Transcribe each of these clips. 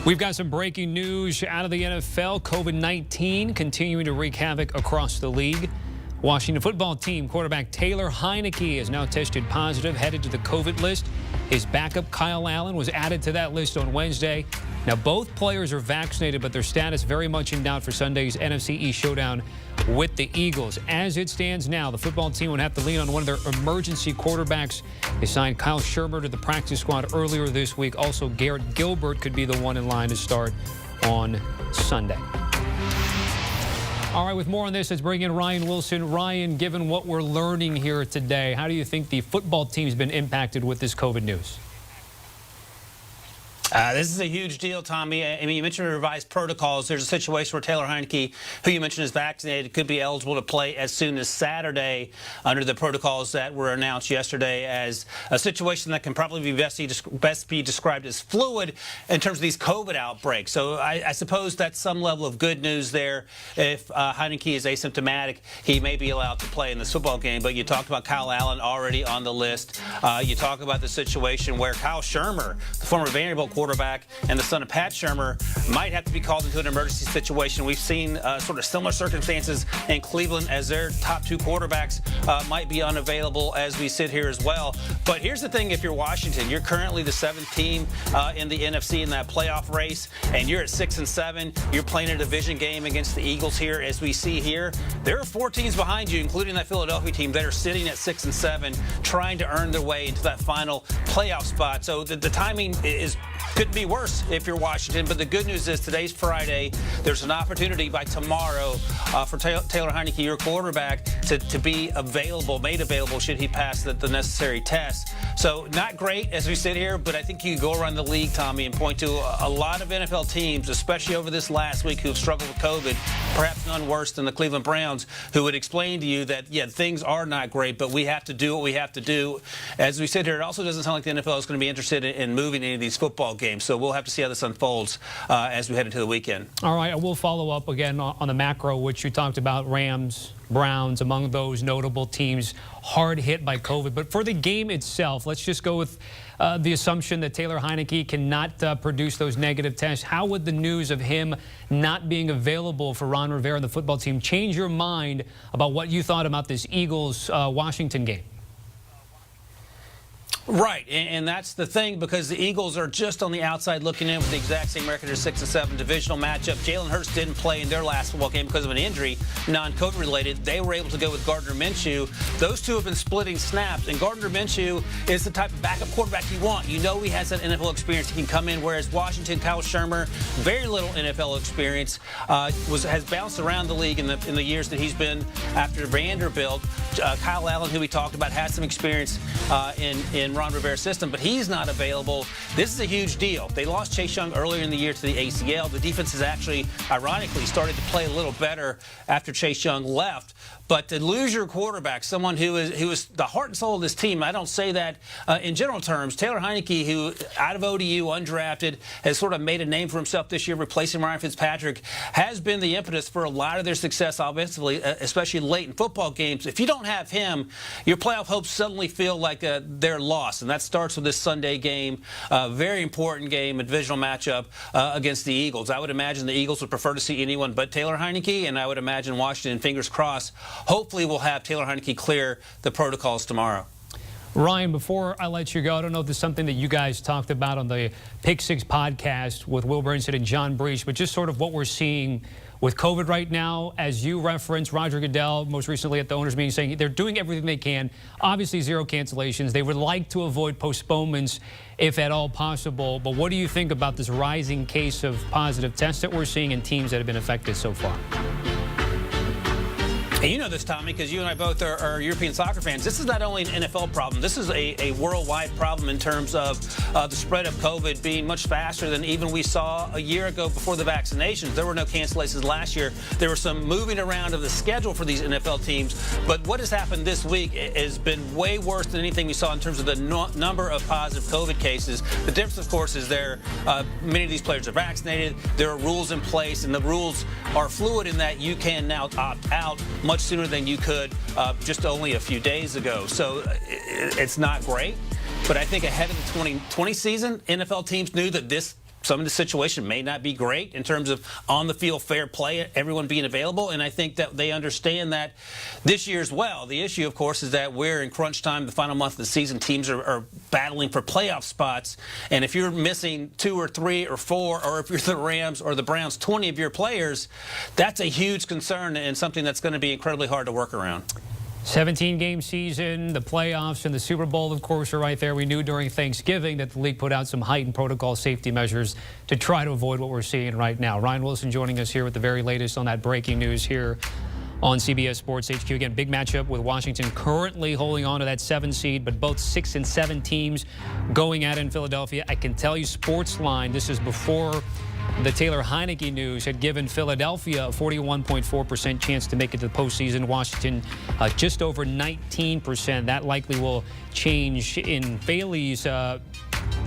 We've got some breaking news out of the NFL. COVID-19 continuing to wreak havoc across the league. Washington football team quarterback Taylor Heinicke is now tested positive, headed to the COVID list. His backup, Kyle Allen, was added to that list on Wednesday. Now, both players are vaccinated, but their status very much in doubt for Sunday's NFC East showdown with the Eagles. As it stands now, the football team would have to lean on one of their emergency quarterbacks. They signed Kyle Shermer to the practice squad earlier this week. Also, Garrett Gilbert could be the one in line to start on Sunday. All right, with more on this, let's bring in Ryan Wilson. Ryan, given what we're learning here today, how do you think the football team's been impacted with this COVID news? This is a huge deal, Tommy. I mean, you mentioned revised protocols. There's a situation where Taylor Heinicke, who you mentioned is vaccinated, could be eligible to play as soon as Saturday under the protocols that were announced yesterday, as a situation that can probably be best be described as fluid in terms of these COVID outbreaks. So I suppose that's some level of good news there. If Heinicke is asymptomatic, he may be allowed to play in this football game. But you talked about Kyle Allen already on the list. You talk about the situation where Kyle Shermer, the former Vanderbilt quarterback and the son of Pat Shermer, might have to be called into an emergency situation. We've seen sort of similar circumstances in Cleveland, as their top two quarterbacks might be unavailable as we sit here as well. But here's the thing: if you're Washington, you're currently the 7th team in the NFC in that playoff race, and you're at 6-7. You're playing a division game against the Eagles here, as we see here. There are 4 teams behind you, including that Philadelphia team, that are sitting at 6-7, trying to earn their way into that final playoff spot. So the timing couldn't be worse if you're Washington. But the good news is today's Friday. There's an opportunity by tomorrow for Taylor Heinicke, your quarterback, to be made available should he pass the necessary tests. So not great as we sit here, but I think you could go around the league, Tommy, and point to a lot of NFL teams, especially over this last week, who have struggled with COVID, perhaps none worse than the Cleveland Browns, who would explain to you that, yeah, things are not great, but we have to do what we have to do. As we sit here, it also doesn't sound like the NFL is going to be interested in moving any of these football games. So we'll have to see how this unfolds as we head into the weekend. All right, we'll follow up again on the macro, which you talked about. Rams, Browns, among those notable teams hard hit by COVID. But for the game itself, let's just go with the assumption that Taylor Heinicke cannot produce those negative tests. How would the news of him not being available for Ron Rivera and the football team change your mind about what you thought about this Eagles-Washington game? Right, and that's the thing, because the Eagles are just on the outside looking in with the exact same record as 6-7 divisional matchup. Jalen Hurts didn't play in their last football game because of an injury, non-COVID related. They were able to go with Gardner Minshew. Those two have been splitting snaps, and Gardner Minshew is the type of backup quarterback you want. You know he has that NFL experience. He can come in, whereas Washington, Kyle Shermer, very little NFL experience, has bounced around the league in the years that he's been after Vanderbilt. Kyle Allen, who we talked about, has some experience in Ron Rivera's system, but he's not available. This is a huge deal. They lost Chase Young earlier in the year to the ACL. The defense has actually, ironically, started to play a little better after Chase Young left. But to lose your quarterback, someone who is the heart and soul of this team, I don't say that in general terms. Taylor Heinicke, who out of ODU, undrafted, has sort of made a name for himself this year, replacing Ryan Fitzpatrick, has been the impetus for a lot of their success offensively, especially late in football games. If you don't have him, your playoff hopes suddenly feel like they're lost. And that starts with this Sunday game, a very important game, a divisional matchup against the Eagles. I would imagine the Eagles would prefer to see anyone but Taylor Heinicke, and I would imagine Washington, fingers crossed, hopefully we'll have Taylor Heinicke clear the protocols tomorrow. Ryan, before I let you go, I don't know if there's something that you guys talked about on the Pick 6 podcast with Will Brinson and John Breach, but just sort of what we're seeing with COVID right now. As you referenced, Roger Goodell, most recently at the owners' meeting, saying they're doing everything they can. Obviously, 0 cancellations. They would like to avoid postponements if at all possible. But what do you think about this rising case of positive tests that we're seeing in teams that have been affected so far? And you know this, Tommy, because you and I both are European soccer fans. This is not only an NFL problem. This is a worldwide problem in terms of the spread of COVID being much faster than even we saw a year ago before the vaccinations. There were no cancellations last year. There was some moving around of the schedule for these NFL teams. But what has happened this week has been way worse than anything we saw in terms of the number of positive COVID cases. The difference, of course, is many of these players are vaccinated. There are rules in place, and the rules are fluid in that you can now opt out much sooner than you could just only a few days ago. So it's not great, but I think ahead of the 2020 season, NFL teams knew that this some of the situation may not be great in terms of on-the-field fair play, everyone being available, and I think that they understand that this year as well. The issue, of course, is that we're in crunch time, the final month of the season. Teams are battling for playoff spots, and if you're missing 2 or 3 or 4, or if you're the Rams or the Browns, 20 of your players, that's a huge concern and something that's going to be incredibly hard to work around. 17-game season, the playoffs, and the Super Bowl, of course, are right there. We knew during Thanksgiving that the league put out some heightened protocol safety measures to try to avoid what we're seeing right now. Ryan Wilson joining us here with the very latest on that breaking news here on CBS Sports HQ. Again, big matchup with Washington currently holding on to that 7 seed, but both 6 and 7 teams going at it in Philadelphia. I can tell you Sportsline, this is before the Taylor Heinicke news, had given Philadelphia a 41.4% chance to make it to the postseason. Washington just over 19%. That likely will change in Bailey's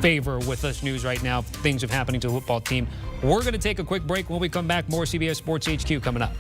favor with this news right now. Things are happening to the football team. We're going to take a quick break. When we come back, more CBS Sports HQ coming up.